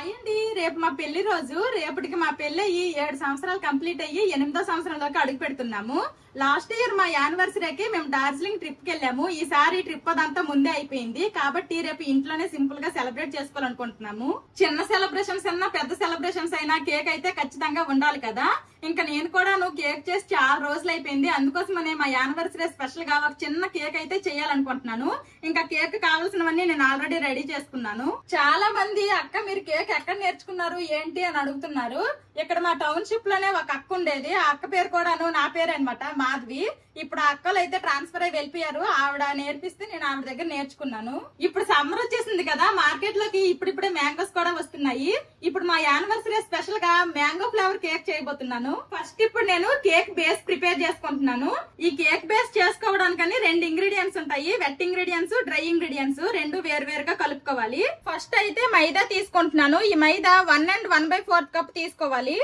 Hi అండి, రేపు మా పెళ్లి రోజు. రేపటికి మా పెళ్లి అయ్యి 7 సంవత్సరాలు కంప్లీట్ అయ్యి 8వ సంవత్సరంలోకి అడుగు పెడుతున్నాము. లాస్ట్ ఇయర్ మా యానివర్సరీకి మేము డార్జిలింగ్ ట్రిప్ కి వెళ్ళాము. ఈసారి ట్రిప్ అదంతా ముందే అయిపోయింది కాబట్టి రేపు ఇంట్లోనే సింపుల్ గా సెలబ్రేట్ చేసుకోవాలనుకుంటున్నాము. చిన్న సెలబ్రేషన్స్ అయినా పెద్ద సెలబ్రేషన్స్ అయినా కేక్ అయితే ఖచ్చితంగా ఉండాలి కదా. ఇంకా నేను కూడా కేక్ చేసి చాలా రోజులు అయిపోయింది. అందుకోసమనే మా యానివర్సరీ స్పెషల్ గా ఒక చిన్న కేక్ అయితే చేయాలనుకుంటున్నాను. ఇంకా కేక్ కావాల్సినవన్నీ నేను ఆల్రెడీ రెడీ చేసుకున్నాను. చాలా మంది అక్క మీరు కేక్ ఎక్కడ నేర్చుకున్నారు ఏంటి అని అడుగుతున్నారు. ఇక్కడ మా టౌన్షిప్ లోనే ఒక అక్క ఉండేది. ఆ అక్క పేరు కూడాను నా పేరు అనమాట, మాధవి. ఇప్పుడు ఆ అక్కలు అయితే ట్రాన్స్ఫర్ అయి వెళ్ళిపోయారు. ఆవిడ నేర్పిస్తే నేను ఆవిడ దగ్గర నేర్చుకున్నాను. ఇప్పుడు సమ్మర్ వచ్చేసింది కదా, మార్కెట్ లోకి ఇప్పుడిప్పుడే మ్యాంగోస్ కూడా వస్తున్నాయి. ఇప్పుడు మా యానివర్సరీ స్పెషల్ గా మ్యాంగో ఫ్లేవర్ కేక్ చేయబోతున్నాను. ఫస్ట్ ఇప్పుడు నేను కేక్ బేస్ ప్రిపేర్ చేసుకుంటున్నాను. ఈ కేక్ బేస్ చేసుకోవడానికని 2 ఇంగ్రీడియంట్స్ ఉంటాయి. వెట్ ఇంగ్రీడియంట్స్, డ్రై ఇంగ్రీడియంట్స్ రెండు వేరువేరుగా కలుపుకోవాలి. ఫస్ట్ అయితే మైదా తీసుకుంటున్నాను. ఈ మైదా 1 and 1/4 కప్ తీసుకోవాలి.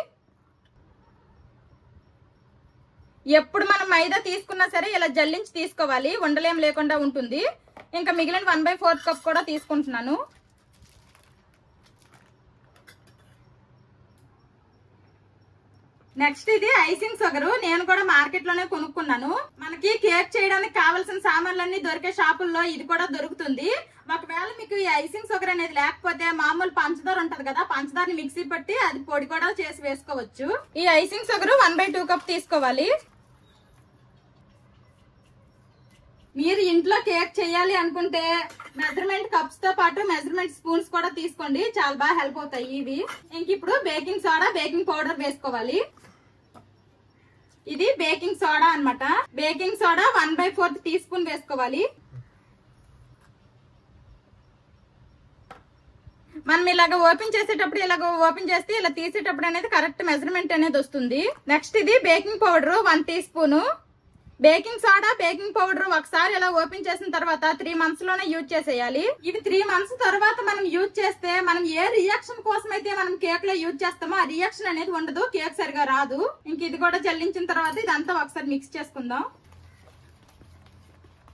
ఎప్పుడు మనం మైదా తీసుకున్నా సరే ఇలా జల్లించి తీసుకోవాలి, ఉండలేం లేకుండా ఉంటుంది. ఇంకా మిగిలిన 1/4 కప్ కూడా తీసుకుంటున్నాను. నెక్స్ట్ ఇది ఐసింగ్ షుగర్. నేను కూడా మార్కెట్ లోనే కొనుక్కున్నాను. మనకి కేక్ చేయడానికి కావాల్సిన సామాన్లన్నీ దొరికే షాపుల్లో ఇది కూడా దొరుకుతుంది. ఒకవేళ మీకు ఈ ఐసింగ్ షుగర్ అనేది లేకపోతే మామూలు పంచదార ఉంటది కదా, పంచదారని మిక్సీ పట్టి అది పొడి కూడా చేసి వేసుకోవచ్చు. ఈ ఐసింగ్ షుగర్ 1/2 కప్ తీసుకోవాలి. మీరు ఇంట్లో కేక్ చేయాలి అనుకుంటే మెజర్మెంట్ కప్స్ తో పాటు మెజర్మెంట్ స్పూన్స్ కూడా తీసుకోండి, చాలా బాగా హెల్ప్ అవుతాయి ఇవి. ఇంక ఇప్పుడు బేకింగ్ సోడా, బేకింగ్ పౌడర్ వేసుకోవాలి. ఇది బేకింగ్ సోడా అన్నమాట. బేకింగ్ సోడా 1/4 టీ స్పూన్ వేసుకోవాలి. మనం ఇలాగ ఓపెన్ చేసేటప్పుడు ఇలాగ ఓపెన్ చేస్తే ఇలా తీసేటప్పుడు అనేది కరెక్ట్ మెజర్మెంట్ అనేది వస్తుంది. నెక్స్ట్ ఇది baking powder 1 teaspoon. Baking soda, baking powder ఒకసారి ఇలా ఓపెన్ చేసిన తర్వాత 3 months లోనే యూజ్ చేసేయాలి. ఇవి 3 months తర్వాత మనం యూజ్ చేస్తే మనం ఏ రియాక్షన్ కోసం అయితే మనం కేక్ లో యూజ్ చేస్తామో ఆ రియాక్షన్ అనేది ఉండదు, కేక్ సరిగా రాదు. ఇంక ఇది కూడా జల్లించిన తర్వాత ఇదంతా ఒకసారి మిక్స్ చేసుకుందాం.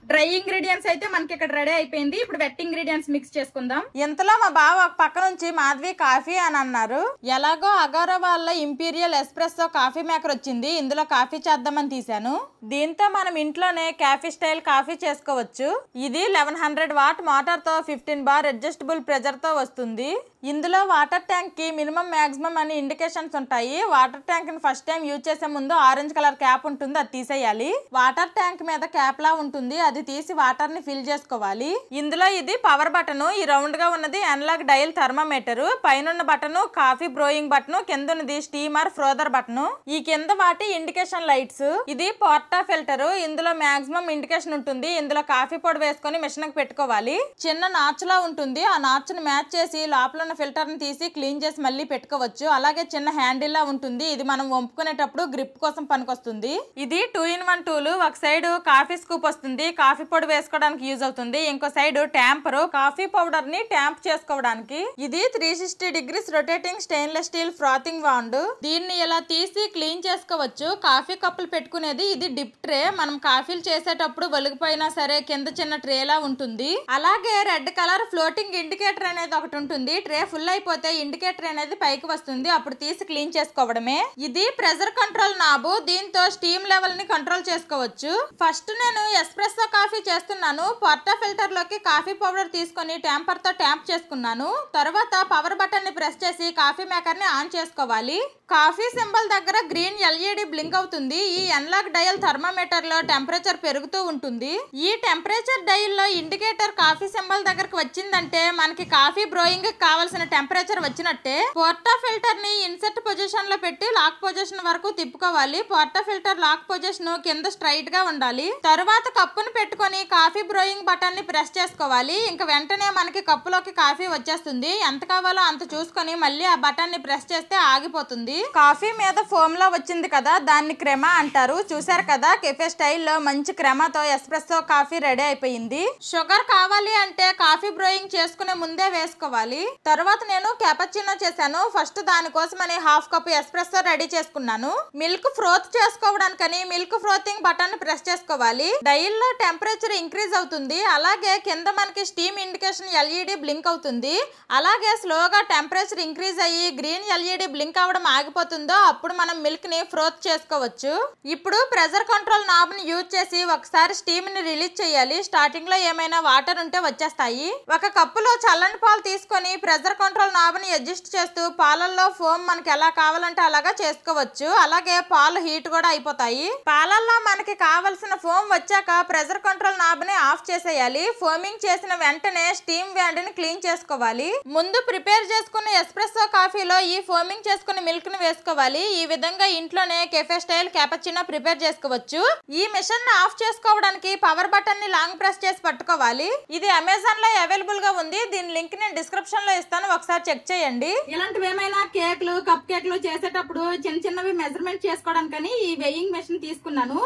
డ్రై ఇంగ్రీడియంట్స్ అయితే మనకి ఇక్కడ రెడీ అయిపోయింది. ఇప్పుడు వెట్ ఇంగ్రీడియంట్స్ మిక్స్ చేసుకుందాం. ఇంతలో మా బావ ఒక పక్క నుంచి మాధవి కాఫీ అని అన్నారు. ఎలాగో అగారో వాళ్ళ ఇంపీరియల్ ఎస్ప్రెస్సో కాఫీ మేకర్ వచ్చింది, ఇందులో కాఫీ చేద్దామని తీసాను. దీంతో మనం ఇంట్లోనే కాఫీ స్టైల్ కాఫీ చేసుకోవచ్చు. ఇది 1100 వాట్ మోటార్ తో 15 bar అడ్జస్టబుల్ ప్రెజర్ తో వస్తుంది. ఇందులో వాటర్ ట్యాంక్ కి మినిమం మాక్సిమం అని ఇండికేషన్స్ ఉంటాయి. వాటర్ ట్యాంక్ ని ఫస్ట్ టైం యూజ్ చేసే ముందు ఆరెంజ్ కలర్ క్యాప్ ఉంటుంది, అది తీసేయాలి. వాటర్ ట్యాంక్ మీద క్యాప్ లా ఉంటుంది, అది తీసి వాటర్ ని ఫిల్ చేసుకోవాలి. ఇందులో ఇది పవర్ బటన్, ఈ రౌండ్ గా ఉన్నది అనలాగ్ డయల్ థర్మామీటర్, పైన బటన్ కాఫీ బ్రోయింగ్ బటన్, కింద ఉన్నది స్టీమర్ ఫ్రోదర్ బటన్, ఈ కింద వాటి ఇండికేషన్ లైట్స్. ఇది పోర్టా ఫిల్టర్, ఇందులో మాక్సిమం ఇండికేషన్ ఉంటుంది. ఇందులో కాఫీ పొడి వేసుకొని మిషన్ కి పెట్టుకోవాలి. చిన్న నాచ్ లా ఉంటుంది, ఆ నాచ్ ని మ్యాచ్ చేసి లోపల ఉన్న ఫిల్టర్ ని తీసి క్లీన్ చేసి మళ్ళీ పెట్టుకోవచ్చు. అలాగే చిన్న హ్యాండిల్ లా ఉంటుంది, ఇది మనం వంపుకునేటప్పుడు గ్రిప్ కోసం పనికొస్తుంది. ఇది 2-in-1 టూల్. ఒక సైడ్ కాఫీ స్కూప్ వస్తుంది, కాఫీ పొడి వేసుకోవడానికి యూజ్ అవుతుంది. ఇంకో సైడ్ ట్యాంపర్, కాఫీ పౌడర్ ని ట్యాంప్ చేసుకోవడానికి. ఇది 360 degrees rotating stainless steel frothing wand. దీన్ని ఇలా తీసి క్లీన్ చేసుకోవచ్చు. కాఫీ కప్పులు పెట్టుకునేది ఇది డిప్ ట్రే. మనం కాఫీలు చేసేటప్పుడు ఒలిగిపోయినా సరే కింద చిన్న ట్రే లా ఉంటుంది. అలాగే రెడ్ కలర్ ఫ్లోటింగ్ ఇండికేటర్ అనేది ఒకటి ఉంటుంది. ట్రే ఫుల్ అయిపోతే ఇండికేటర్ అనేది పైకి వస్తుంది, అప్పుడు తీసి క్లీన్ చేసుకోవడమే. ఇది ప్రెషర్ కంట్రోల్ నాబ్, దీంతో స్టీమ్ లెవెల్ ని కంట్రోల్ చేసుకోవచ్చు. ఫస్ట్ నేను ఎస్ప్రెస్సో కాఫీ చేస్తున్నాను. పోర్టా ఫిల్టర్ లోకి కాఫీ పౌడర్ తీసుకొని ట్యాంపర్ తో ట్యాంప్ చేసుకున్నాను. తర్వాత పవర్ బటన్ ని ప్రెస్ చేసి కాఫీ మేకర్ ని ఆన్ చేసుకోవాలి. కాఫీ సింబల్ దగ్గర గ్రీన్ LED బ్లింక్ అవుతుంది. ఈ అనలాగ్ డయల్ థర్మామీటర్ లో టెంపరేచర్ పెరుగుతూ ఉంటుంది. ఈ టెంపరేచర్ డయల్ లో ఇండికేటర్ కాఫీ సింబల్ దగ్గరకు వచ్చిందంటే మనకి కాఫీ బ్రోయింగ్ కావాల్సిన టెంపరేచర్ వచ్చినట్టే. పోర్టా ఫిల్టర్ ని ఇన్సెట్ పొజిషన్ లో పెట్టి లాక్ పొజిషన్ వరకు తిప్పుకోవాలి. పోర్టా ఫిల్టర్ లాక్ పొజిషన్ కింద స్ట్రైట్ గా ఉండాలి. తర్వాత కప్పును పెట్టుకొని కాఫీ బ్రోయింగ్ బటన్ ని ప్రెస్ చేసుకోవాలి. ఇంకా వెంటనే మనకి కప్పులోకి కాఫీ వచ్చేస్తుంది. ఎంత కావాలో అంత చూసుకొని మళ్ళీ ఆ బటన్ ని ప్రెస్ చేస్తే ఆగిపోతుంది. కాఫీ మీద ఫోమ్ లా వచ్చింది కదా, దాన్ని క్రెమా అంటారు. చూసారు కదా, కెఫే స్టైల్లో మంచి క్రెమాతో ఎస్ప్రెస్సో కాఫీ రెడీ అయిపోయింది. షుగర్ కావాలి అంటే కాఫీ బ్రోయింగ్ చేసుకునే ముందే వేసుకోవాలి. తర్వాత నేను క్యాపచినో చేశాను. ఫస్ట్ దానికోసమని 1/2 కప్ ఎస్ప్రెస్సో రెడీ చేసుకున్నాను. మిల్క్ ఫ్రోత్ చేసుకోవడానికని మిల్క్ ఫ్రోతింగ్ బటన్ ప్రెస్ చేసుకోవాలి. డైల్ లో టెంపరేచర్ ఇంక్రీజ్ అవుతుంది. అలాగే కింద మనకి స్టీమ్ ఇండికేషన్ ఎల్ఈడి బ్లింక్ అవుతుంది. అలాగే స్లోగా టెంపరేచర్ ఇంక్రీజ్ అయ్యి గ్రీన్ ఎల్ఈడి బ్లింక్ అవ్వడం ఆగిపోతుందో అప్పుడు మనం మిల్క్ ని ఫ్రోత్ చేసుకోవచ్చు. ఇప్పుడు ప్రెషర్ కంట్రోల్ నాబ్ ని యూజ్ చేసి ఒకసారి స్టీమ్ ని రిలీజ్ చేయాలి. స్టార్టింగ్ లో ఏమైనా వాటర్ ఉంటే వచ్చేస్తాయి. ఒక కప్పులో చల్లని పాలు తీసుకొని ప్రెషర్ కంట్రోల్ నాబ్ ని అడ్జస్ట్ చేస్తూ పాలల్లో ఫోమ్ మనకి ఎలా కావాలంటే అలాగా చేసుకోవచ్చు. అలాగే పాలు హీట్ కూడా అయిపోతాయి. పాలల్లో మనకి కావలసిన ఫోమ్ వచ్చాక ప్రెషర్ కంట్రోల్ నాబ్ ని ఆఫ్ చేసేయాలి. ఫోమింగ్ చేసిన వెంటనే స్టీమ్ వ్యాండ్ ని క్లీన్ చేసుకోవాలి. ముందు ప్రిపేర్ చేసుకున్న ఎస్ప్రెస్సో కాఫీలో ఈ ఫోమింగ్ చేసుకున్న మిల్క్ ని వేసుకోవాలి. ఈ విధంగా ఇంట్లోనే కెఫే స్టైల్ క్యాపచినో ప్రిపేర్ చేసుకోవచ్చు. ఈ మిషన్ ని ఆఫ్ చేసుకోవడానికి పవర్ బటన్ ని లాంగ్ ప్రెస్ చేసి పట్టుకోవాలి. ఇది అమెజాన్ లో అవైలబుల్ గా ఉంది. దీని లింక్ నేను డిస్క్రిప్షన్ లో ఇస్తాను, ఒకసారి చెక్ చేయండి. ఇలాంటివి ఏమైనా కేక్లు కప్ కేక్లు చేసేటప్పుడు చిన్న చిన్నవి మెజర్మెంట్ చేసుకోవడానికని ఈ వెయింగ్ మెషిన్ తీసుకున్నాను.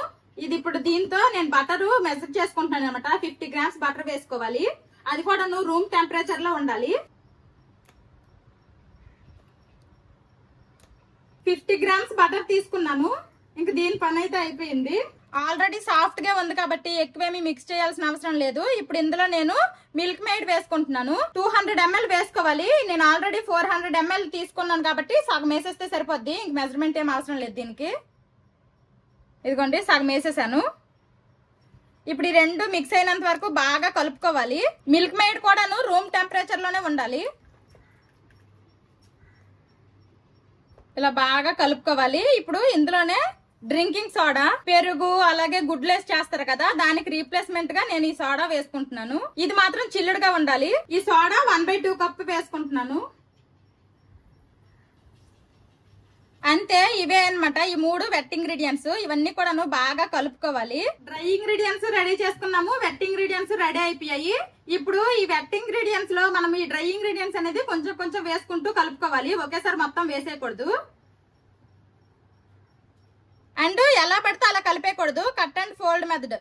ఇది ఇప్పుడు దీంతో నేను బటర్ మెజర్ చేసుకుంటున్నాను అనమాట. 50 గ్రామ్స్ బటర్ వేసుకోవాలి. అది కూడా రూమ్ టెంపరేచర్ లో ఉండాలి. 50 గ్రామ్స్ బటర్ తీసుకున్నాను. ఇంక దీని పని అయితే అయిపోయింది. ఆల్రెడీ సాఫ్ట్ గా ఉంది కాబట్టి ఎక్కువేమీ మిక్స్ చేయాల్సిన అవసరం లేదు. ఇప్పుడు ఇందులో నేను మిల్క్ మేడ్ వేసుకుంటున్నాను. 200 ml వేసుకోవాలి. నేను ఆల్రెడీ 400 ml తీసుకున్నాను కాబట్టి సగం వేసేస్తే సరిపోద్ది. ఇంక మెజర్మెంట్ ఏం అవసరం లేదు దీనికి. ఇదిగోండి సగం వేసేసాను. ఇప్పుడు ఈ రెండు మిక్స్ అయినంత వరకు బాగా కలుపుకోవాలి. మిల్క్ మేడ్ కూడాను రూమ్ టెంపరేచర్ లోనే ఉండాలి. ఇలా బాగా కలుపుకోవాలి. ఇప్పుడు ఇందులోనే డ్రింకింగ్ సోడా, పెరుగు అలాగే గుడ్లేస్ చేస్తారు కదా, దానికి రీప్లేస్మెంట్ గా నేను ఈ సోడా వేసుకుంటున్నాను. ఇది మాత్రం చిల్లుడుగా ఉండాలి. ఈ సోడా 1/2 కప్ వేసుకుంటున్నాను. అంతే, ఇవే అన్నమాట ఈ 3 వెట్ ఇంగ్రీడియంట్స్. ఇవన్నీ కూడాను బాగా కలుపుకోవాలి. డ్రై ఇంగ్రీడియంట్స్ రెడీ చేసుకున్నాము. వెట్ ఇంగ్రీడియంట్స్ రెడీ అయిపోయాయి. ఇప్పుడు ఈ వెట్ ఇంగ్రీడియంట్స్ లో మనం ఈ డ్రై ఇంగ్రీడియంట్స్ అనేది కొంచెం కొంచెం వేసుకుంటూ కలుపుకోవాలి. ఒకేసారి మొత్తం వేసేయకూడదు. అండ్ ఎలా పడితే అలా కలిపేయకూడదు. కట్ అండ్ ఫోల్డ్ మెథడ్,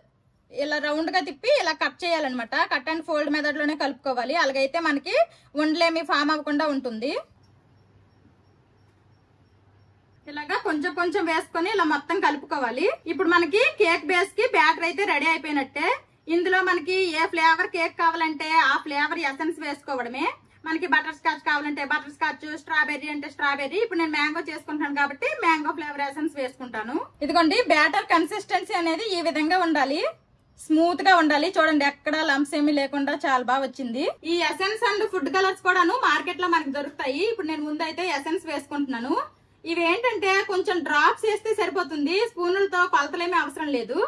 ఇలా రౌండ్ గా తిప్పి ఇలా కట్ చేయాలన్నమాట. కట్ అండ్ ఫోల్డ్ మెథడ్ లోనే కలుపుకోవాలి. అలాగైతే మనకి ఉండలేమి ఫామ్ అవ్వకుండా ఉంటుంది. ఇలాగా కొంచెం కొంచెం వేసుకొని ఇలా మొత్తం కలుపుకోవాలి. ఇప్పుడు మనకి కేక్ బేస్ కి బ్యాటర్ అయితే రెడీ అయిపోయినట్టే. ఇందులో మనకి ఏ ఫ్లేవర్ కేక్ కావాలంటే ఆ ఫ్లేవర్ ఎసెన్స్ వేసుకోవడమే. మనకి బటర్ స్కాచ్ కావాలంటే బటర్ స్కాచ్, స్ట్రాబెర్రీ అంటే స్ట్రాబెర్రీ. ఇప్పుడు నేను మ్యాంగో చేసుకుంటాను కాబట్టి మ్యాంగో ఫ్లేవర్ ఎసెన్స్ వేసుకుంటాను. ఇదిగోండి బ్యాటర్ కన్సిస్టెన్సీ అనేది ఈ విధంగా ఉండాలి. స్మూత్ గా ఉండాలి. చూడండి ఎక్కడ లంప్స్ ఏమీ లేకుండా చాలా బాగా వచ్చింది. ఈ ఎసెన్స్ అండ్ ఫుడ్ కలర్స్ కూడాను మార్కెట్ లో మనకి దొరుకుతాయి. ఇప్పుడు నేను ముందు అయితే ఎసెన్స్ వేసుకుంటున్నాను. ఇవి ఏంటంటే కొంచెం డ్రాప్స్ వేస్తే సరిపోతుంది. స్పూనులతో కొలతలేమీ అవసరం లేదు.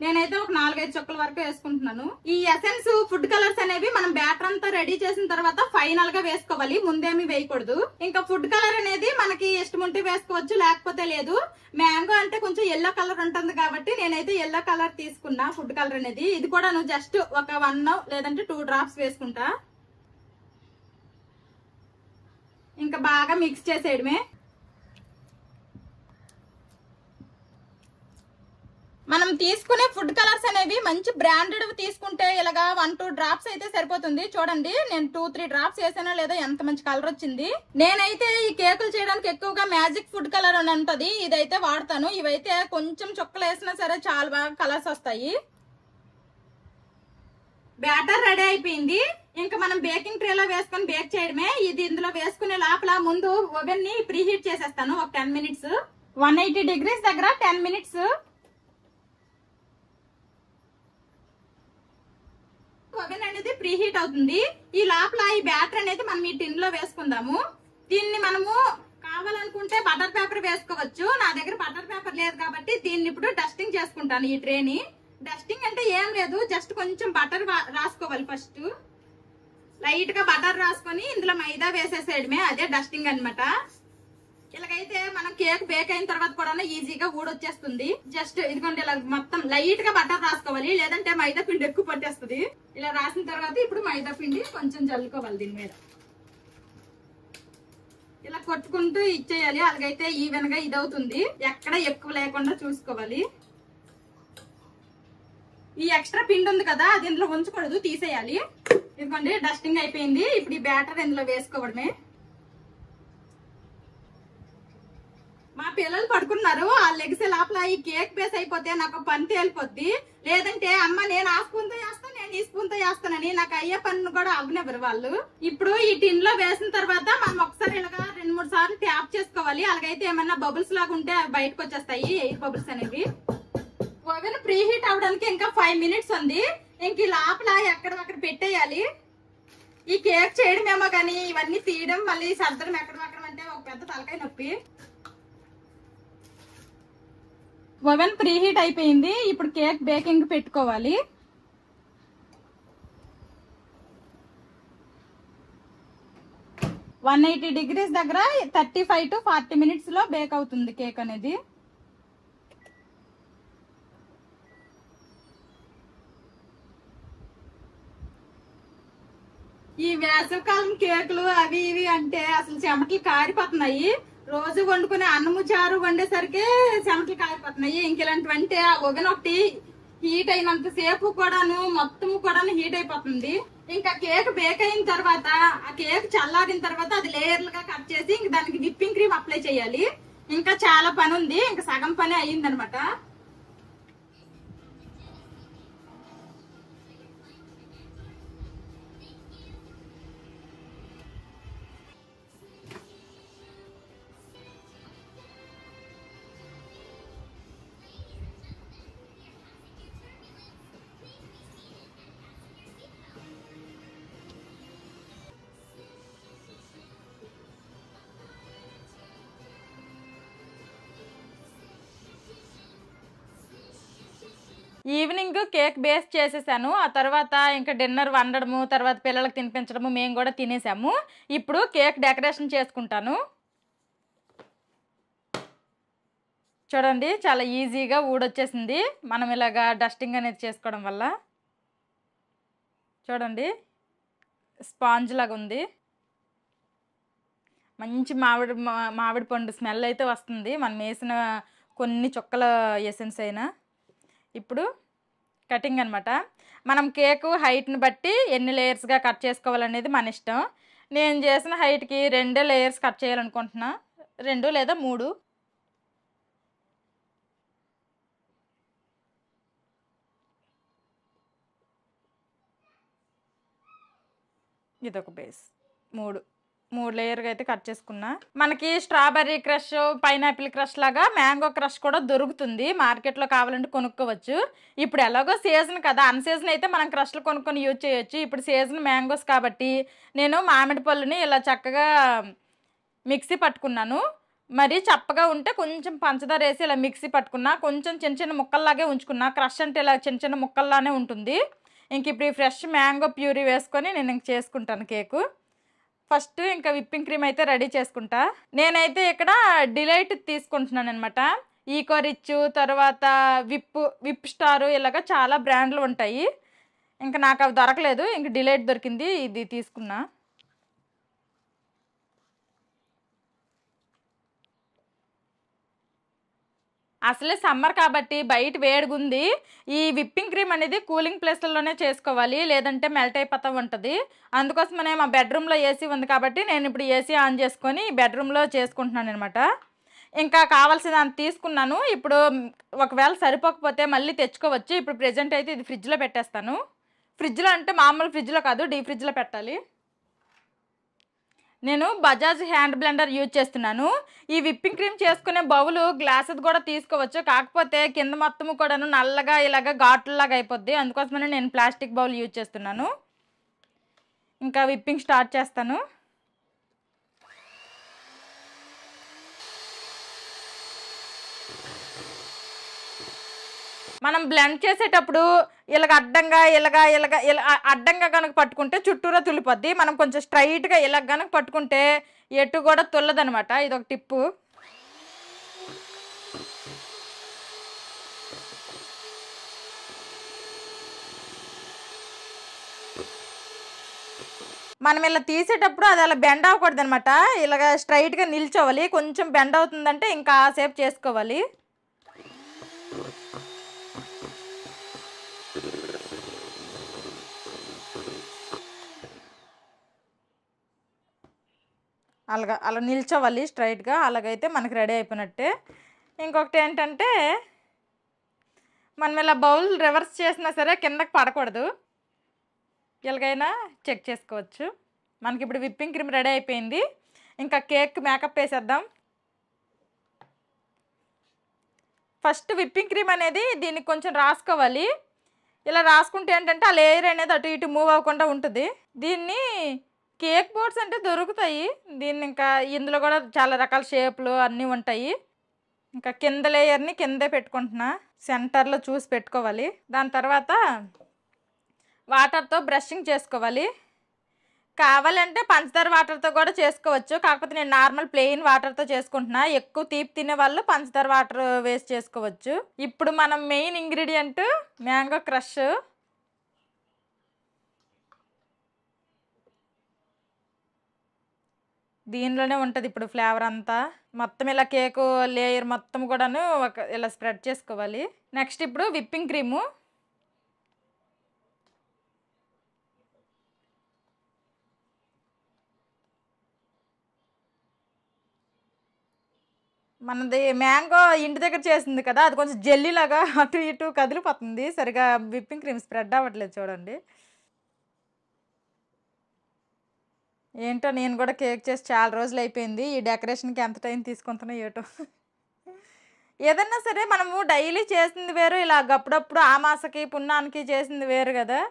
నేనైతే ఒక 4-5 చుక్కల వరకు వేసుకుంటున్నాను. ఈ ఎసెన్స్ ఫుడ్ కలర్స్ అనేవి మనం బ్యాటర్ అంతా రెడీ చేసిన తర్వాత ఫైనల్ గా వేసుకోవాలి. ముందేమీ వేయకూడదు. ఇంకా ఫుడ్ కలర్ అనేది మనకి ఇష్టం ఉంటే వేసుకోవచ్చు, లేకపోతే లేదు. మ్యాంగో అంటే కొంచెం ఎల్లో కలర్ ఉంటుంది కాబట్టి నేనైతే ఎల్లో కలర్ తీసుకున్నా. ఫుడ్ కలర్ అనేది ఇది కూడా జస్ట్ ఒక 1 లేదంటే 2 డ్రాప్స్ వేసుకుంటా. ఇంకా బాగా మిక్స్ చేసేయడమే. మనం తీసుకునే ఫుడ్ కలర్స్ అనేవి మంచి బ్రాండెడ్ తీసుకుంటే ఇలాగా 1-2 డ్రాప్స్ అయితే సరిపోతుంది. చూడండి నేను 2-3 డ్రాప్స్ వేసానో లేదో ఎంత మంచి కలర్ వచ్చింది. నేనైతే ఈ కేకులు చేయడానికి ఎక్కువగా మ్యాజిక్ ఫుడ్ కలర్ అని ఉంటది, ఇదైతే వాడతాను. ఇవైతే కొంచెం చుక్కలు వేసినా సరే చాలా బాగా కలర్స్ వస్తాయి. బ్యాటర్ రెడీ అయిపోయింది. ఇంకా మనం బేకింగ్ ట్రేలో వేసుకొని బేక్ చేయడమే. ఇది ఇందులో వేసుకునే లోపల ముందు ఓవెన్ ని ప్రీ హీట్ చేసేస్తాను. ఒక 10 మినిట్స్ 180 degrees దగ్గర 10 మినిట్స్ ఓవెన్ అనేది ప్రీ హీట్ అవుతుంది. ఈ లోపల ఈ బ్యాటర్ అనేది మనం ఈ టిన్ లో వేసుకుందాము. దీన్ని మనము కావాలనుకుంటే బటర్ పేపర్ వేసుకోవచ్చు. నా దగ్గర బటర్ పేపర్ లేదు కాబట్టి దీన్ని ఇప్పుడు డస్టింగ్ చేసుకుంటాను. ఈ ట్రేని డస్టింగ్ అంటే ఏం లేదు, జస్ట్ కొంచెం బటర్ రాసుకోవాలి. ఫస్ట్ లైట్ గా బటర్ రాసుకొని ఇందులో మైదా వేసేసేయడమే, అదే డస్టింగ్ అన్నమాట. ఇలాగైతే మనం కేక్ బేక్ అయిన తర్వాత కూడా ఈజీగా ఊడొచ్చేస్తుంది. జస్ట్ ఇదిగోండి ఇలా మొత్తం లైట్ గా బటర్ రాసుకోవాలి, లేదంటే మైదా పిండి ఎక్కువ పట్టేస్తుంది. ఇలా రాసిన తర్వాత ఇప్పుడు మైదా పిండి కొంచెం జల్లుకోవాలి. దీని మీద ఇలా కొట్టుకుంటూ ఇచ్చేయాలి. అలాగైతే ఈవెన్ గా ఇది అవుతుంది. ఎక్కడ ఎక్కువ లేకుండా చూసుకోవాలి. ఈ ఎక్స్ట్రా పిండి ఉంది కదా, అది ఇందులో ఉంచకూడదు, తీసేయాలి. ఇదిగోండి డస్టింగ్ అయిపోయింది. ఇప్పుడు ఈ బ్యాటర్ ఇందులో వేసుకోవడమే. మా పిల్లలు పడుకున్నారు. ఆ లెగ్స్ లోపల ఈ కేక్ బేస్ అయిపోతే నాకు పని తేలిపోద్ది. లేదంటే అమ్మ నేను ఆ స్పూన్ తో చేస్తాను, నేను ఈ స్పూన్ తో చేస్తానని నాకు అయ్యే పనులు కూడా అవ్వనివ్వరు వాళ్ళు. ఇప్పుడు ఈ టిన్ లో వేసిన తర్వాత మనం ఒకసారి ఇలాగా 2-3 సార్లు ట్యాప్ చేసుకోవాలి. అలాగైతే ఏమన్నా బబుల్స్ లాగా ఉంటే బయటకు వచ్చేస్తాయి, ఎయిర్ బబుల్స్ అనేవి. ఓవెన్ ప్రీ హీట్ అవడానికి ఇంకా 5 మినిట్స్ ఉంది. ఇంక ఈ లోపల ఎక్కడక్కడ పెట్టేయాలి. ఈ కేక్ చేయడమేమో కానీ ఇవన్నీ తీయడం మళ్ళీ సర్దడం ఎక్కడక్కడ అంటే ఒక పెద్ద తలకాయ నొప్పి. ఓవెన్ ప్రీ హీట్ అయిపోయింది. ఇప్పుడు కేక్ బేకింగ్ పెట్టుకోవాలి. వన్ 180 degrees దగ్గర 35 to 40 minutes లో బేక్ అవుతుంది కేక్ అనేది. ఈ వేసవికాలం కేకులు అవి ఇవి అంటే అసలు చెమటలు కారిపోతున్నాయి. రోజు వండుకునే అన్నము చారు వండేసరికి చెమటలు కారిపోతున్నాయి. ఇంక ఇలాంటివంటే ఆ ఓవెన్ ఒకటి హీట్ అయినంత సేపు కూడాను మొత్తం కూడాను హీట్ అయిపోతుంది. ఇంకా కేక్ బేక్ అయిన తర్వాత ఆ కేక్ చల్లారిన తర్వాత అది లేయర్లుగా కట్ చేసి ఇంక దానికి విప్పింగ్ క్రీమ్ అప్లై చేయాలి. ఇంకా చాలా పని ఉంది. ఇంకా సగం పని అయ్యిందనమాట. ఈవినింగ్ కేక్ బేస్ చేసేసాను. ఆ తర్వాత ఇంకా డిన్నర్ వండడము, తర్వాత పిల్లలకు తినిపించడము, మేము కూడా తినేసాము. ఇప్పుడు కేక్ డెకరేషన్ చేసుకుంటాను. చూడండి చాలా ఈజీగా ఊడొచ్చేసింది మనం ఇలాగా డస్టింగ్ అనేది చేసుకోవడం వల్ల. చూడండి స్పాంజ్ లాగా ఉంది. మంచి మామిడి పండు స్మెల్ అయితే వస్తుంది మనం వేసిన కొన్ని చుక్కల ఎసెన్స్ అయినా. ఇప్పుడు కటింగ్ అనమాట. మనం కేకు హైట్ని బట్టి ఎన్ని లేయర్స్గా కట్ చేసుకోవాలనేది మన ఇష్టం. నేను చేసిన హైట్కి 2 లేయర్స్ కట్ చేయాలనుకుంటున్నా, 2 లేదా 3. ఇదొక బేస్ 3 లేయర్గా అయితే కట్ చేసుకున్నా. మనకి స్ట్రాబెర్రీ క్రష్, పైనాపిల్ క్రష్ లాగా మ్యాంగో క్రష్ కూడా దొరుకుతుంది మార్కెట్లో, కావాలంటే కొనుక్కోవచ్చు. ఇప్పుడు ఎలాగో సీజన్ కదా, అన్సీజన్ అయితే మనం క్రష్లు కొనుక్కొని యూజ్ చేయొచ్చు. ఇప్పుడు సీజన్ మ్యాంగోస్ కాబట్టి నేను మామిడి పళ్ళుని ఇలా చక్కగా మిక్సీ పట్టుకున్నాను. మరి చప్పగా ఉంటే కొంచెం పంచదార వేసి ఇలా మిక్సీ పట్టుకున్నా. కొంచెం చిన్న చిన్న ముక్కల్లాగే ఉంచుకున్నా. క్రష్ అంటే ఇలా చిన్న చిన్న ముక్కల్లానే ఉంటుంది. ఇంక ఇప్పుడు ఈ ఫ్రెష్ మ్యాంగో ప్యూరీ వేసుకొని నేను ఇంక చేసుకుంటాను కేకు. ఫస్ట్ ఇంకా విప్పింగ్ క్రీమ్ అయితే రెడీ చేసుకుంటా. నేనైతే ఇక్కడ డిలైట్ తీసుకుంటున్నాను అనమాట. ఈకో రిచ్, తర్వాత విప్ స్టార్, ఇలాగ చాలా బ్రాండ్లు ఉంటాయి. ఇంకా నాకు అవి దొరకలేదు, ఇంక డిలైట్ దొరికింది, ఇది తీసుకున్నా. అసలే సమ్మర్ కాబట్టి బయట వేడిగుంది. ఈ విప్పింగ్ క్రీమ్ అనేది కూలింగ్ ప్లేస్లలోనే చేసుకోవాలి, లేదంటే మెల్ట్ అయిపోతూ ఉంటుంది. అందుకోసమనే మా బెడ్రూమ్లో ఏసీ ఉంది కాబట్టి నేను ఇప్పుడు ఏసీ ఆన్ చేసుకొని బెడ్రూమ్లో చేసుకుంటున్నాను అనమాట. ఇంకా కావాల్సినంత తీసుకున్నాను. ఇప్పుడు ఒకవేళ సరిపోకపోతే మళ్ళీ తెచ్చుకోవచ్చు. ఇప్పుడు ప్రెజెంట్ అయితే ఇది ఫ్రిడ్జ్లో పెట్టేస్తాను. ఫ్రిడ్జ్లో అంటే మామూలు ఫ్రిడ్జ్లో కాదు, డీప్ ఫ్రిడ్జ్లో పెట్టాలి. నేను బజాజ్ హ్యాండ్ బ్లెండర్ యూజ్ చేస్తున్నాను. ఈ విప్పింగ్ క్రీమ్ చేసుకునే బౌలు గ్లాసెస్ కూడా తీసుకోవచ్చు, కాకపోతే కింద మొత్తము కూడాను నల్లగా ఇలాగ ఘాట్లలాగా అయిపోద్ది. అందుకోసమనే నేను ప్లాస్టిక్ బౌల్ యూజ్ చేస్తున్నాను. ఇంకా విప్పింగ్ స్టార్ట్ చేస్తాను. మనం బ్లెండ్ చేసేటప్పుడు ఇలాగ అడ్డంగా అడ్డంగా కనుక పట్టుకుంటే చుట్టూరా తులిపోద్ది. మనం కొంచెం స్ట్రైట్గా ఇలా కనుక పట్టుకుంటే ఎటు కూడా తుల్లదనమాట. ఇదొక టిప్పు. మనం ఇలా తీసేటప్పుడు అది అలా బెండ్ అవ్వకూడదు అనమాట. ఇలాగ స్ట్రైట్గా నిల్చోవాలి. కొంచెం బెండ్ అవుతుందంటే ఇంకా ఆ సేపు చేసుకోవాలి. అలా నిల్చోవాలి స్ట్రైట్గా. అలాగైతే మనకి రెడీ అయిపోయినట్టే. ఇంకొకటి ఏంటంటే మనం ఇలా బౌల్ రివర్స్ చేసినా సరే కిందకి పడకూడదు. ఎలాగైనా చెక్ చేసుకోవచ్చు. మనకి ఇప్పుడు విప్పింగ్ క్రీమ్ రెడీ అయిపోయింది. ఇంకా కేక్ మేకప్ వేసేద్దాం. ఫస్ట్ విప్పింగ్ క్రీమ్ అనేది దీనికి కొంచెం రాసుకోవాలి. ఇలా రాసుకుంటే ఏంటంటే ఆ లేయర్ అనేది అటు ఇటు మూవ్ అవ్వకుండా ఉంటుంది. దీన్ని కేక్ బోర్డ్స్ అంటే దొరుకుతాయి. దీన్ని ఇంకా ఇందులో కూడా చాలా రకాల షేపులు అన్నీ ఉంటాయి. ఇంకా కింద లేయర్ని కిందే పెట్టుకుంటున్నా. సెంటర్లో చూసి పెట్టుకోవాలి. దాని తర్వాత వాటర్తో బ్రషింగ్ చేసుకోవాలి. కావాలంటే పంచదార వాటర్తో కూడా చేసుకోవచ్చు. కాకపోతే నేను నార్మల్ ప్లెయిన్ వాటర్తో చేసుకుంటున్నా. ఎక్కువ తీపి తినే వాళ్ళు పంచదార వాటర్ వేసి చేసుకోవచ్చు. ఇప్పుడు మనం మెయిన్ ఇంగ్రీడియంట్ మ్యాంగో క్రష్. దీనిలోనే ఉంటుంది ఇప్పుడు ఫ్లేవర్ అంతా. మొత్తం ఇలా కేకు లేయర్ మొత్తం కూడాను ఇలా స్ప్రెడ్ చేసుకోవాలి. నెక్స్ట్ ఇప్పుడు విప్పింగ్ క్రీము. మనది మ్యాంగో ఇంటి దగ్గర చేసింది కదా, అది కొంచెం జెల్లీలాగా అటు ఇటు కదిలిపోతుంది. సరిగా విప్పింగ్ క్రీమ్ స్ప్రెడ్ అవ్వట్లేదు చూడండి. ఏంటో నేను కూడా కేక్ చేసి చాలా రోజులు అయిపోయింది. ఈ డెకరేషన్కి ఎంత టైం తీసుకుంటున్నా ఏటో. ఏదన్నా సరే మనము డైలీ చేసింది వేరు, ఇలా అప్పుడప్పుడు ఆ మాసకి పున్నానికి చేసింది వేరు కదా.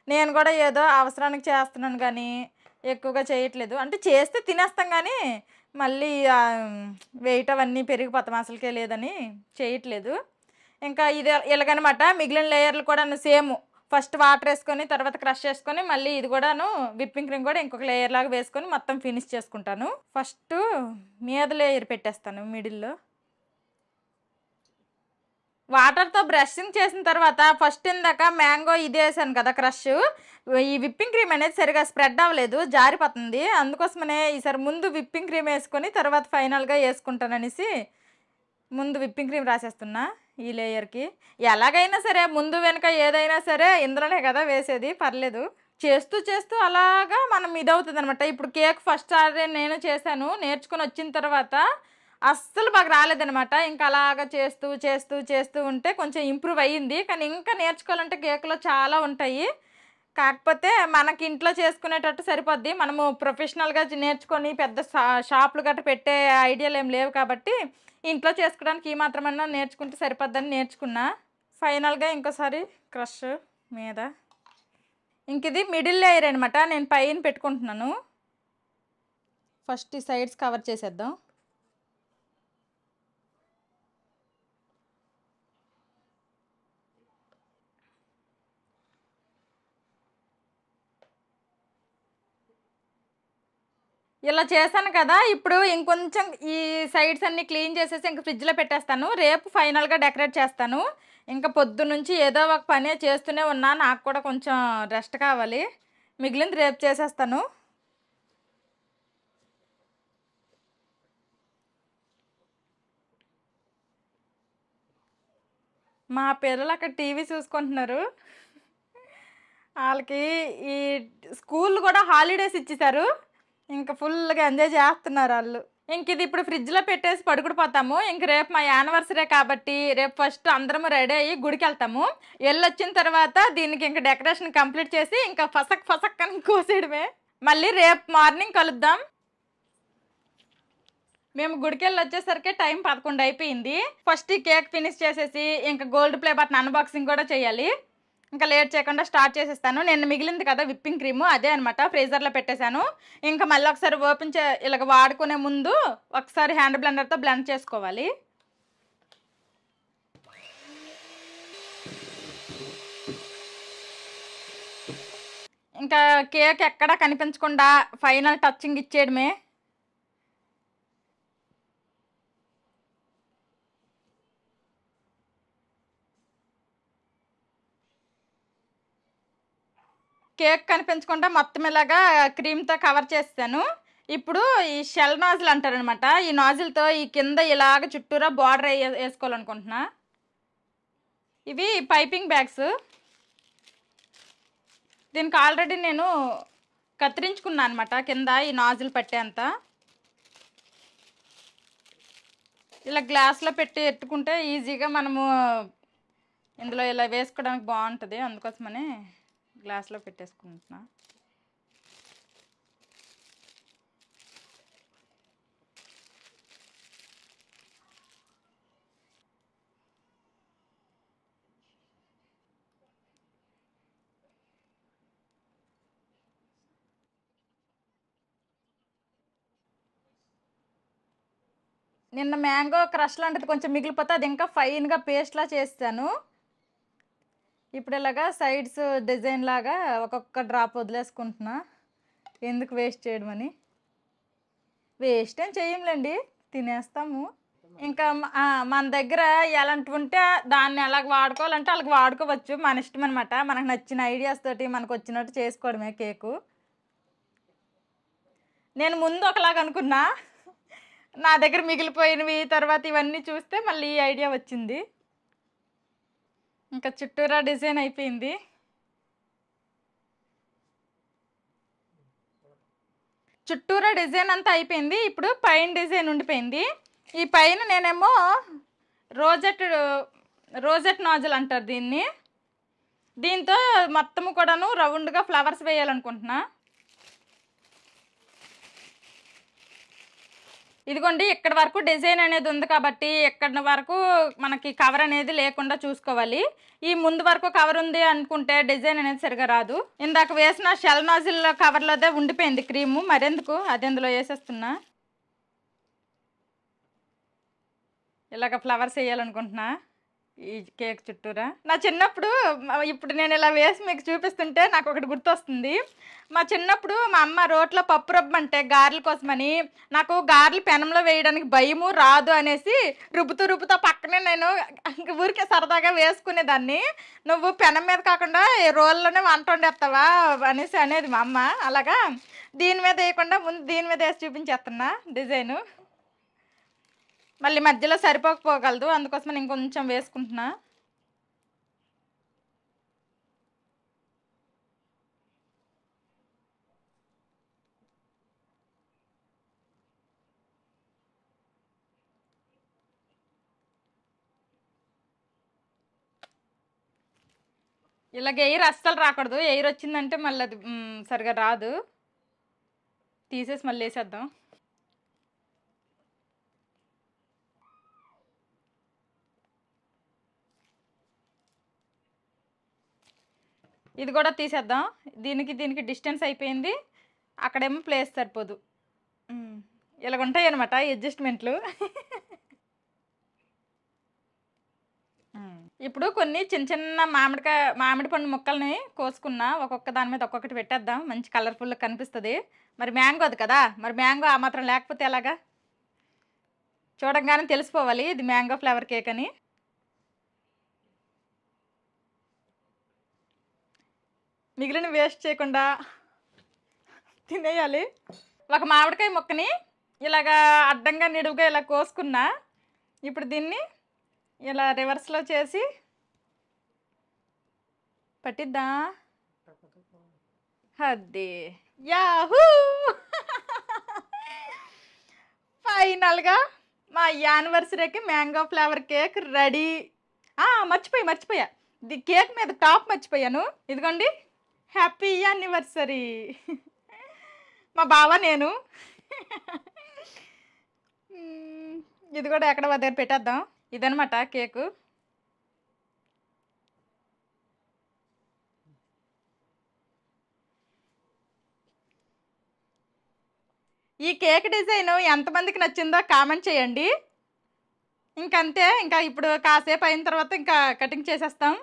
నేను కూడా ఏదో అవసరానికి చేస్తున్నాను కానీ ఎక్కువగా చేయట్లేదు. అంటే చేస్తే తినేస్తాం కానీ మళ్ళీ వెయిట్ అవన్నీ పెరిగిపోతాం, అసలుకే లేదని చేయట్లేదు. ఇంకా ఇది ఇలాగనమాట. మిగిలిన లేయర్లు కూడా సేమ్. ఫస్ట్ వాటర్ వేసుకొని తర్వాత క్రష్ చేసుకొని మళ్ళీ ఇది కూడాను విప్పింగ్ క్రీమ్ కూడా ఇంకొక లేయర్ లాగా వేసుకొని మొత్తం ఫినిష్ చేసుకుంటాను. ఫస్ట్ మీద లేయర్ పెట్టేస్తాను మిడిల్లో. వాటర్తో బ్రషింగ్ చేసిన తర్వాత ఫస్ట్ ఇందాక మ్యాంగో ఇది వేసాను కదా క్రష్, ఈ విప్పింగ్ క్రీమ్ అనేది సరిగా స్ప్రెడ్ అవ్వలేదు, జారిపోతుంది. అందుకోసమనే ఈసారి ముందు విప్పింగ్ క్రీమ్ వేసుకొని తర్వాత ఫైనల్గా వేసుకుంటాననేసి ముందు విప్పింగ్ క్రీమ్ రాసేస్తున్నా ఈ లేయర్కి. ఎలాగైనా సరే ముందు వెనక ఏదైనా సరే ఇందులోనే కదా వేసేది, పర్లేదు. చేస్తూ చేస్తూ అలాగా మనం ఇదవుతుంది అనమాట. ఇప్పుడు కేక్ ఫస్ట్ సారి నేను చేశాను, నేర్చుకుని వచ్చిన తర్వాత అస్సలు బాగా రాలేదనమాట. ఇంకా అలాగా చేస్తూ చేస్తూ చేస్తూ ఉంటే కొంచెం ఇంప్రూవ్ అయ్యింది. కానీ ఇంకా నేర్చుకోవాలంటే కేకులో చాలా ఉంటాయి. కాకపోతే మనకి ఇంట్లో చేసుకునేటట్టు సరిపోద్ది. మనము ప్రొఫెషనల్గా నేర్చుకొని పెద్ద షాపులు గట్రా పెట్టే ఐడియాలు ఏం లేవు కాబట్టి ఇంట్లో చేసుకోవడానికి ఈ మాత్రమన్నా నేర్చుకుంటే సరిపోద్దని నేర్చుకున్నా. ఫైనల్గా ఇంకోసారి క్రష్ మీద. ఇంక ఇది మిడిల్ లేయర్ అనమాట. నేను పైన పెట్టుకుంటున్నాను. ఫస్ట్ ఈ సైడ్స్ కవర్ చేసేద్దాం. ఇలా చేశాను కదా, ఇప్పుడు ఇంకొంచెం ఈ సైడ్స్ అన్నీ క్లీన్ చేసేసి ఇంక ఫ్రిడ్జ్లో పెట్టేస్తాను. రేపు ఫైనల్గా డెకరేట్ చేస్తాను. ఇంకా పొద్దున్నుంచి ఏదో ఒక పనే చేస్తూనే ఉన్నా. నాకు కూడా కొంచెం రెస్ట్ కావాలి. మిగిలింది రేపు చేసేస్తాను. మా పిల్లలు అక్కడ టీవీ చూసుకుంటున్నారు. వాళ్ళకి ఈ స్కూల్ కూడా హాలిడేస్ ఇచ్చేసారు. ఇంకా ఫుల్గా ఎంజాయ్ చేస్తున్నారు వాళ్ళు. ఇంక ఇది ఇప్పుడు ఫ్రిడ్జ్లో పెట్టేసి పడుకుడిపోతాము. ఇంక రేపు మా యానివర్సరీ కాబట్టి రేపు ఫస్ట్ అందరము రెడీ అయ్యి గుడికి వెళ్తాము. వెళ్ళొచ్చిన తర్వాత దీనికి ఇంకా డెకరేషన్ కంప్లీట్ చేసి ఇంకా ఫసక్ ఫసక్ అని కోసేయడమే. మళ్ళీ రేపు మార్నింగ్ కలుద్దాం. మేము గుడికి వెళ్ళి వచ్చేసరికి టైం 11 అయిపోయింది. ఫస్ట్ ఈ కేక్ ఫినిష్ చేసేసి ఇంకా గోల్డ్ ప్లే బటన్ అన్బాక్సింగ్ కూడా చేయాలి. ఇంకా లేట్ చేయకుండా స్టార్ట్ చేసేస్తాను. నేను మిగిలింది కదా విప్పింగ్ క్రీము, అదే అనమాట ఫ్రీజర్లో పెట్టేశాను. ఇంకా మళ్ళీ ఒకసారి ఓపెన్ ఇలాగ వాడుకునే ముందు ఒకసారి హ్యాండ్ బ్లెండర్తో బ్లెండ్ చేసుకోవాలి. ఇంకా కేక్ ఎక్కడా కనిపించకుండా ఫైనల్ టచింగ్ ఇచ్చేయడమే. కేక్ కనిపించకుండా మొత్తం ఇలాగా క్రీమ్తో కవర్ చేస్తాను. ఇప్పుడు ఈ షెల్ నాజిల్ అంటారనమాట. ఈ నాజిల్తో ఈ కింద ఇలాగ చుట్టూరా బార్డర్ వేసుకోవాలనుకుంటున్నా. ఇవి పైపింగ్ బ్యాగ్స్. దీనికి ఆల్రెడీ నేను కత్తిరించుకున్నాను అనమాట కింద ఈ నాజిల్ పట్టేంత. ఇలా గ్లాస్లో పెట్టి ఎత్తుకుంటే ఈజీగా మనము ఇందులో ఇలా వేసుకోవడానికి బాగుంటుంది, అందుకోసమని గ్లాస్లో పెట్టేసుకుంటున్నా. నిన్న మ్యాంగో క్రష్ లాంటిది కొంచెం మిగిలిపోతే అది ఇంకా ఫైన్గా పేస్ట్లా చేస్తాను. ఇప్పుడు ఇలాగా సైడ్స్ డిజైన్ లాగా ఒక్కొక్క డ్రాప్ వదిలేసుకుంటున్నా, ఎందుకు వేస్ట్ చేయడం అని. వేస్ట్ ఏం చేయంలేండి, తినేస్తాము. ఇంకా మన దగ్గర ఎలాంటివి ఉంటే దాన్ని ఎలాగ వాడుకోవాలంటే అలాగ వాడుకోవచ్చు, మన ఇష్టం అనమాట. మనకు నచ్చిన ఐడియాస్ తోటి మనకు వచ్చినట్టు చేసుకోవడమే కేకు. నేను ముందు ఒకలాగా అనుకున్నా, నా దగ్గర మిగిలిపోయినవి తర్వాత ఇవన్నీ చూస్తే మళ్ళీ ఈ ఐడియా వచ్చింది. ఇంకా చుట్టూరా డిజైన్ అయిపోయింది. చుట్టూరా డిజైన్ అంతా అయిపోయింది. ఇప్పుడు పైన డిజైన్ ఉండిపోయింది. ఈ పైన నేనేమో రోజెట్ నాజల్ అంటారు దీన్ని. దీంతో మొత్తము కూడాను రౌండ్గా ఫ్లవర్స్ వేయాలనుకుంటున్నా. ఇదిగోండి, ఇక్కడ వరకు డిజైన్ అనేది ఉంది కాబట్టి ఇక్కడ వరకు మనకి కవర్ అనేది లేకుండా చూసుకోవాలి. ఈ ముందు వరకు కవర్ ఉంది అనుకుంటే డిజైన్ అనేది సరిగా రాదు. ఇందాక వేసిన షెల్ నాజిల్ కవర్లోదే ఉండిపోయింది క్రీము, మరెందుకు అది ఇందులో వేసేస్తున్నా. ఇలాగ ఫ్లవర్స్ వేయాలనుకుంటున్నా ఈ కేక్ చుట్టూరా. నా చిన్నప్పుడు, ఇప్పుడు నేను ఇలా వేసి మీకు చూపిస్తుంటే నాకు ఒకటి గుర్తొస్తుంది. మా చిన్నప్పుడు మా అమ్మ రోట్లో పప్పు రుబ్బంటే గారెల కోసమని, నాకు గారెలు పెనంలో వేయడానికి భయము రాదు అనేసి రుబ్బుతూ పక్కనే నేను ఊరికే సరదాగా వేసుకునేదాన్ని. నువ్వు పెనం మీద కాకుండా రోల్లోనే వంట వండేస్తావా అనేసి అనేది మా అమ్మ. అలాగా దీని మీద వేయకుండా ముందు దీని మీద వేసి చూపించేస్తున్నా డిజైను. మళ్ళీ మధ్యలో సరిపోకపోగలదు, అందుకోసం ఇంకొంచెం వేసుకుంటున్నా. ఇలాగ ఎయిర్ అస్సలు రాకూడదు, ఎయిర్ వచ్చిందంటే మళ్ళీ అది సరిగా రాదు. తీసేసి మళ్ళీ వేసేద్దాం. ఇది కూడా తీసేద్దాం. దీనికి డిస్టెన్స్ అయిపోయింది, అక్కడేమో ప్లేస్ సరిపోదు. ఇలాగ ఉంటాయి అనమాట అడ్జస్ట్మెంట్లు. ఇప్పుడు కొన్ని చిన్న చిన్న మామిడి పండు ముక్కల్ని కోసుకున్నా, ఒక్కొక్క దాని మీద ఒక్కొక్కటి పెట్టేద్దాం, మంచి కలర్ఫుల్గా కనిపిస్తుంది. మరి మ్యాంగో అది కదా, మరి మ్యాంగో ఆ మాత్రం లేకపోతే ఎలాగా? చూడంగానే తెలిసిపోవాలి ఇది మ్యాంగో ఫ్లేవర్ కేక్ అని. మిగిలిన వేస్ట్ చేయకుండా తినేయాలి. ఒక మామిడికాయ ముక్కని ఇలాగా అడ్డంగా నిడువుగా ఇలా కోసుకున్నా. ఇప్పుడు దీన్ని ఇలా రివర్స్లో చేసి పట్టిద్దా. అది యాహూ, ఫైనల్గా మా యానివర్సరీకి మ్యాంగో ఫ్లేవర్ కేక్ రెడీ. మర్చిపోయా, ది కేక్ మీద టాప్ మర్చిపోయాను. ఇదిగోండి, హ్యాపీ యానివర్సరీ మా బావ నేను. ఇది కూడా ఎక్కడ దగ్గర పెట్టేద్దాం. ఇదనమాట కేకు. ఈ కేక్ డిజైన్ ఎంతమందికి నచ్చిందో కామెంట్ చేయండి. ఇంకంతే, ఇంకా ఇప్పుడు కాసేపు అయిన తర్వాత ఇంకా కటింగ్ చేసేస్తాం.